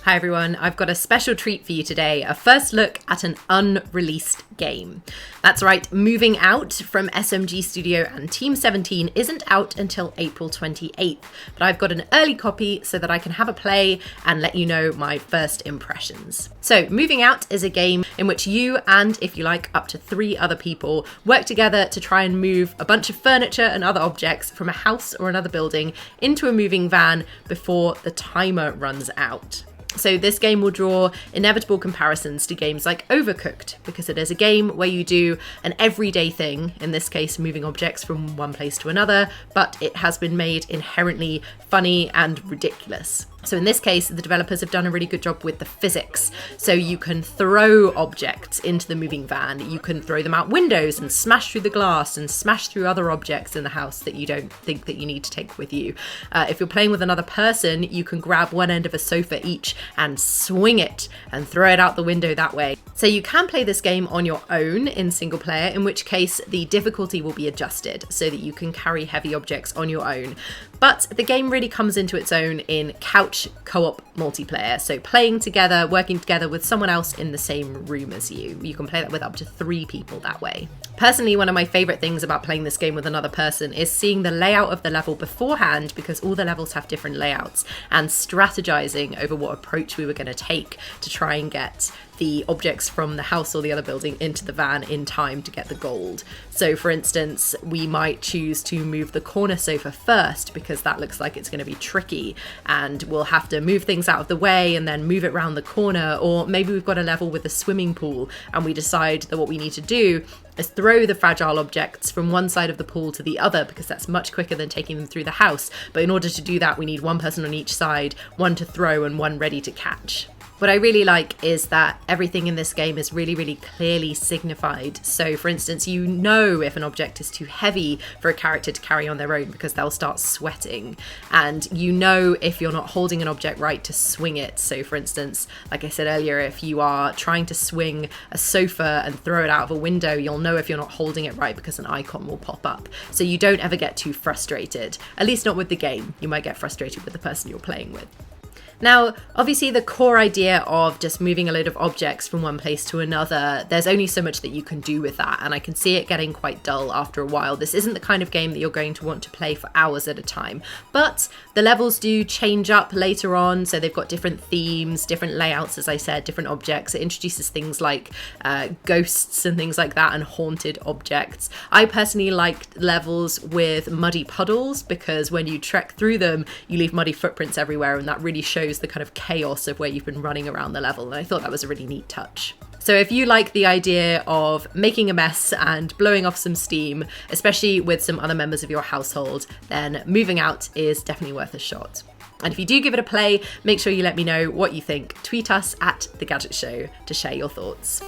Hi everyone, I've got a special treat for you today, a first look at an unreleased game. That's right, Moving Out from SMG Studio and Team 17 isn't out until April 28th, but I've got an early copy so that I can have a play and let you know my first impressions. So Moving Out is a game in which you and, if you like, up to 3 other people work together to try and move a bunch of furniture and other objects from a house or another building into a moving van before the timer runs out. So this game will draw inevitable comparisons to games like Overcooked, because it is a game where you do an everyday thing, in this case moving objects from one place to another, but it has been made inherently funny and ridiculous. So in this case, the developers have done a really good job with the physics. So you can throw objects into the moving van, you can throw them out windows and smash through the glass and smash through other objects in the house that you don't think that you need to take with you. If you're playing with another person, you can grab one end of a sofa each and swing it and throw it out the window that way. So you can play this game on your own in single player, in which case the difficulty will be adjusted so that you can carry heavy objects on your own. But the game really comes into its own in couch co-op multiplayer, so playing together, working together with someone else in the same room as you. You can play that with up to 3 people that way. Personally, one of my favourite things about playing this game with another person is seeing the layout of the level beforehand, because all the levels have different layouts, and strategizing over what approach we were going to take to try and get the objects from the house or the other building into the van in time to get the gold. So for instance, we might choose to move the corner sofa first because that looks like it's going to be tricky, and we'll have to move things out of the way and then move it around the corner. Or maybe we've got a level with a swimming pool and we decide that what we need to do is throw the fragile objects from one side of the pool to the other, because that's much quicker than taking them through the house. But in order to do that, we need one person on each side, one to throw and one ready to catch. What I really like is that everything in this game is really, really clearly signified. So for instance, you know if an object is too heavy for a character to carry on their own because they'll start sweating. And you know if you're not holding an object right to swing it. So for instance, like I said earlier, if you are trying to swing a sofa and throw it out of a window, you'll know if you're not holding it right because an icon will pop up. So you don't ever get too frustrated, at least not with the game. You might get frustrated with the person you're playing with. Now, obviously the core idea of just moving a load of objects from one place to another, there's only so much that you can do with that, and I can see it getting quite dull after a while. This isn't the kind of game that you're going to want to play for hours at a time, but the levels do change up later on, so they've got different themes, different layouts, as I said, different objects. It introduces things like ghosts and things like that, and haunted objects. I personally liked levels with muddy puddles, because when you trek through them, you leave muddy footprints everywhere, and that really shows the kind of chaos of where you've been running around the level, and I thought that was a really neat touch. So if you like the idea of making a mess and blowing off some steam, especially with some other members of your household, then Moving Out is definitely worth a shot. And if you do give it a play, make sure you let me know what you think. Tweet us at The Gadget Show to share your thoughts.